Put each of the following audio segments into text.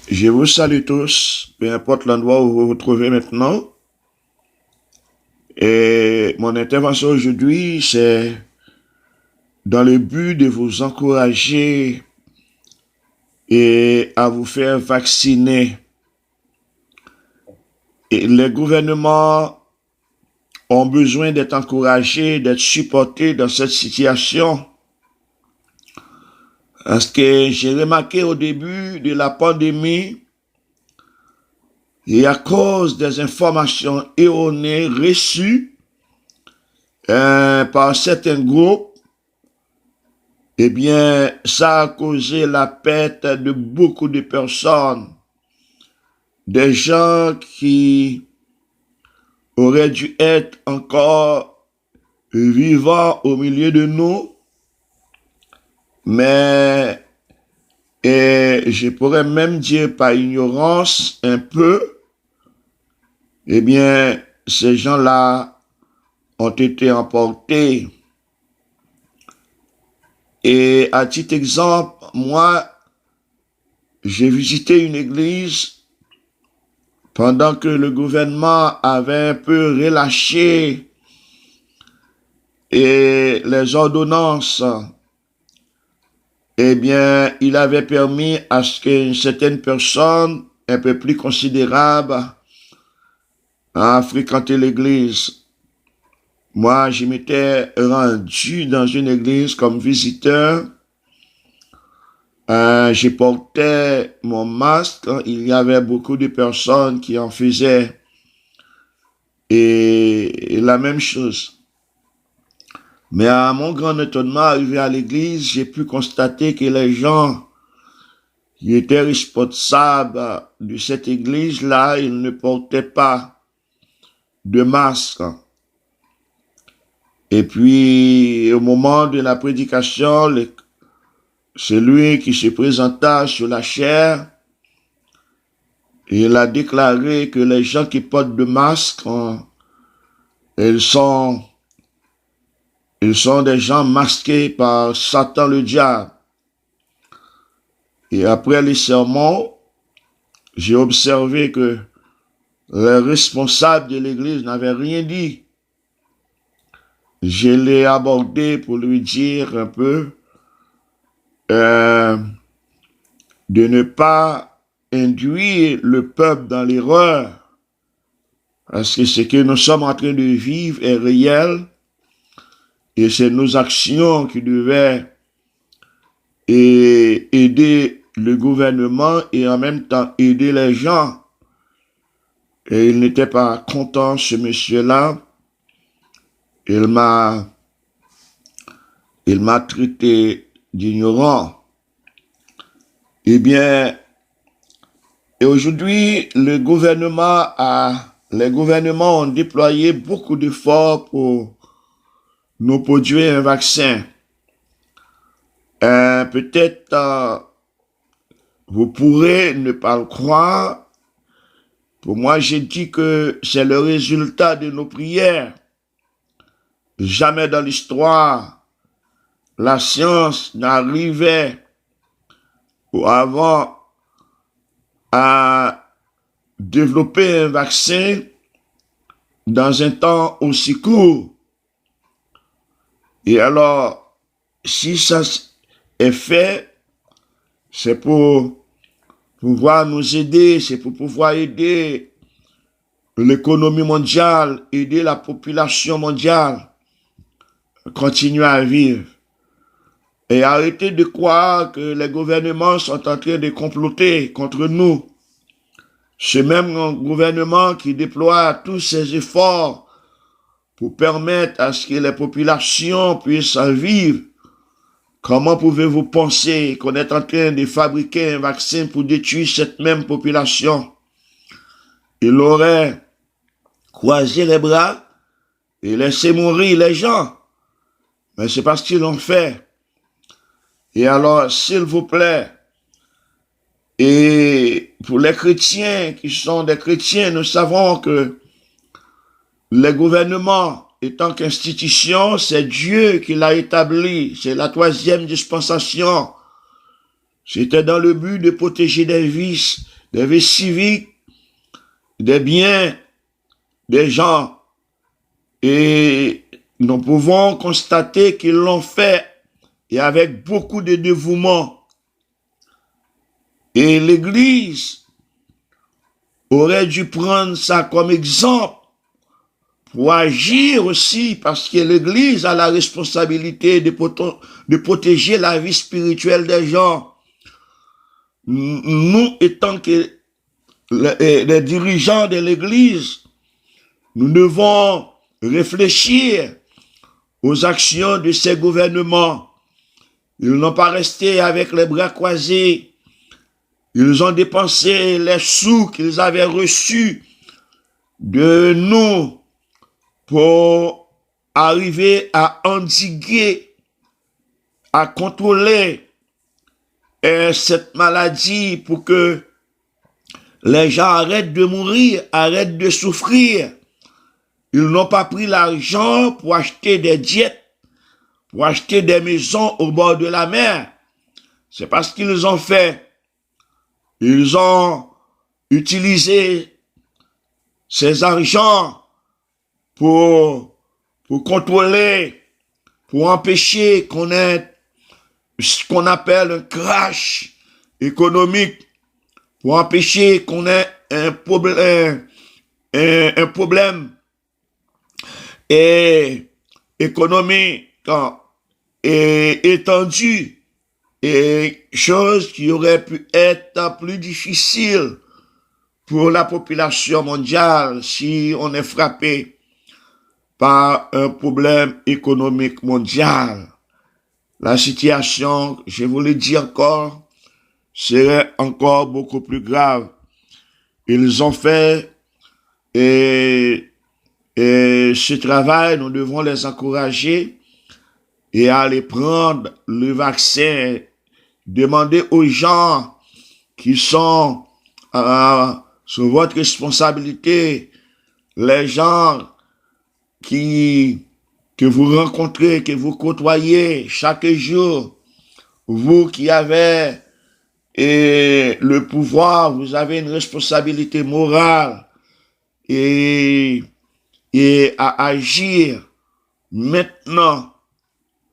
Je vous salue tous, peu importe l'endroit où vous vous trouvez maintenant. Et mon intervention aujourd'hui, c'est dans le but de vous encourager et à vous faire vacciner. Et les gouvernements ont besoin d'être encouragés, d'être supportés dans cette situation. Parce que j'ai remarqué au début de la pandémie, et à cause des informations erronées reçues par certains groupes, eh bien, ça a causé la perte de beaucoup de personnes, des gens qui auraient dû être encore vivants au milieu de nous, mais je pourrais même dire par ignorance un peu, eh bien, ces gens-là ont été emportés. Et à titre d'exemple, moi, j'ai visité une église pendant que le gouvernement avait un peu relâché et les ordonnances. Eh bien, il avait permis à ce qu'une certaine personne un peu plus considérable a fréquenté l'église. Moi, je m'étais rendu dans une église comme visiteur. Je portais mon masque. Il y avait beaucoup de personnes qui en faisaient. Et la même chose. Mais à mon grand étonnement, arrivé à l'église, j'ai pu constater que les gens qui étaient responsables de cette église-là, ils ne portaient pas de masque. Et puis, au moment de la prédication, celui qui se présenta sur la chaire, il a déclaré que les gens qui portent de masque, ils sont des gens masqués par Satan le diable. Et après les sermons, j'ai observé que les responsables de l'église n'avaient rien dit. Je l'ai abordé pour lui dire un peu de ne pas induire le peuple dans l'erreur, parce que ce que nous sommes en train de vivre est réel, et c'est nos actions qui devaient aider le gouvernement et en même temps aider les gens. Et il n'était pas content, ce monsieur-là. Il m'a traité d'ignorant. Eh bien, et aujourd'hui, les gouvernements ont déployé beaucoup d'efforts pour nous produire un vaccin. Peut-être vous pourrez ne pas le croire. Pour moi, j'ai dit que c'est le résultat de nos prières. Jamais dans l'histoire, la science n'arrivait avant à développer un vaccin dans un temps aussi court. Et alors, si ça est fait, c'est pour pouvoir nous aider, c'est pour pouvoir aider l'économie mondiale, aider la population mondiale à continuer à vivre. Et arrêter de croire que les gouvernements sont en train de comploter contre nous. Ce même gouvernement qui déploie tous ses efforts pour permettre à ce que les populations puissent vivre. Comment pouvez-vous penser qu'on est en train de fabriquer un vaccin pour détruire cette même population? Il aurait croisé les bras et laissé mourir les gens. Mais c'est parce qu'ils l'ont fait. Et alors, s'il vous plaît, et pour les chrétiens qui sont des chrétiens, nous savons que les gouvernements, étant qu'institution, c'est Dieu qui l'a établi. C'est la troisième dispensation. C'était dans le but de protéger des vies civiques, des biens, des gens. Et nous pouvons constater qu'ils l'ont fait et avec beaucoup de dévouement. Et l'Église aurait dû prendre ça comme exemple pour agir aussi, parce que l'Église a la responsabilité de protéger la vie spirituelle des gens. Nous, étant que les dirigeants de l'Église, nous devons réfléchir aux actions de ces gouvernements. Ils n'ont pas resté avec les bras croisés. Ils ont dépensé les sous qu'ils avaient reçus de nous pour arriver à endiguer, à contrôler cette maladie pour que les gens arrêtent de mourir, arrêtent de souffrir. Ils n'ont pas pris l'argent pour acheter des diètes, pour acheter des maisons au bord de la mer. C'est parce qu'ils ont fait. Ils ont utilisé ces argents pour contrôler, pour empêcher qu'on ait ce qu'on appelle un crash économique, pour empêcher qu'on ait un problème économique et étendu, et chose qui aurait pu être plus difficile pour la population mondiale si on est frappé par un problème économique mondial. La situation, je vous le dis encore, serait encore beaucoup plus grave. Ils ont fait et ce travail, nous devons les encourager et aller prendre le vaccin. Demander aux gens qui sont sous votre responsabilité, les gens que vous rencontrez, que vous côtoyez chaque jour, vous qui avez le pouvoir, vous avez une responsabilité morale et à agir maintenant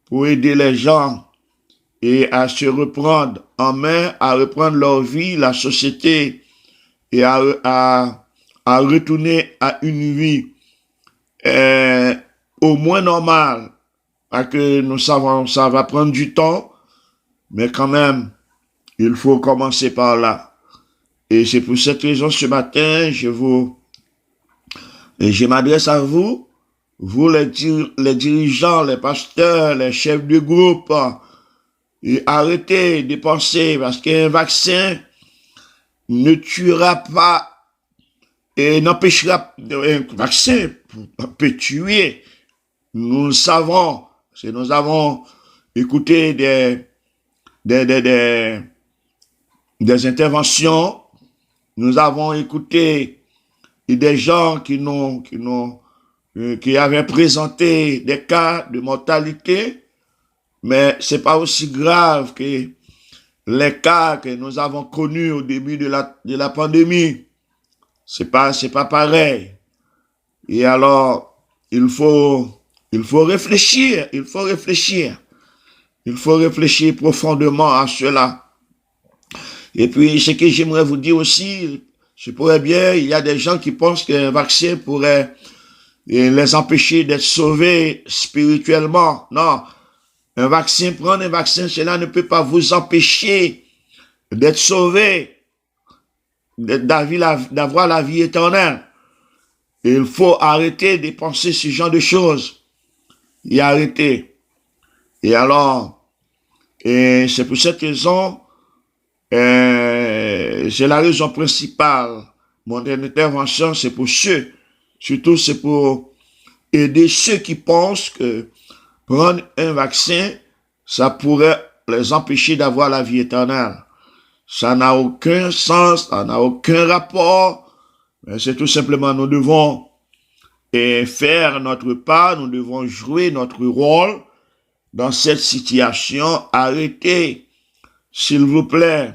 pour aider les gens et à se reprendre en main, à reprendre leur vie, la société, et à retourner à une vie au moins normale. Parce que nous savons, ça va prendre du temps, mais quand même, il faut commencer par là. Et c'est pour cette raison, ce matin, je m'adresse à vous, les dirigeants, les pasteurs, les chefs de groupe, et arrêtez de penser, parce qu'un vaccin ne tuera pas et n'empêchera, un vaccin peut tuer. Nous le savons, parce que nous avons écouté des interventions, nous avons écouté des gens qui avaient présenté des cas de mortalité. Mais c'est pas aussi grave que les cas que nous avons connus au début de la pandémie. C'est pas pareil. Et alors, il faut réfléchir, il faut réfléchir profondément à cela. Et puis, ce que j'aimerais vous dire aussi, je pourrais bien, il y a des gens qui pensent qu'un vaccin pourrait les empêcher d'être sauvés spirituellement. Non. Prendre un vaccin, cela ne peut pas vous empêcher d'être sauvé, d'avoir la vie éternelle. Il faut arrêter de penser ce genre de choses. Et arrêter. Et alors, c'est pour cette raison, c'est la raison principale. Mon intervention, c'est pour surtout c'est pour aider ceux qui pensent que prendre un vaccin, ça pourrait les empêcher d'avoir la vie éternelle. Ça n'a aucun sens, ça n'a aucun rapport. C'est tout simplement, nous devons faire notre part, nous devons jouer notre rôle dans cette situation, arrêter s'il vous plaît,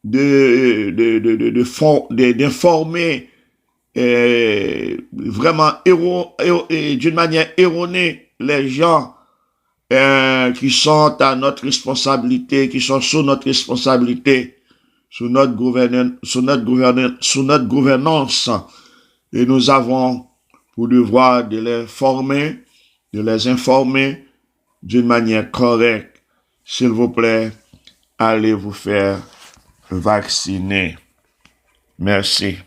d'informer vraiment d'une manière erronée les gens qui sont à notre responsabilité, qui sont sous notre responsabilité, sous notre gouvernance. Et nous avons pour devoir de les former, de les informer d'une manière correcte. S'il vous plaît, allez vous faire vacciner. Merci.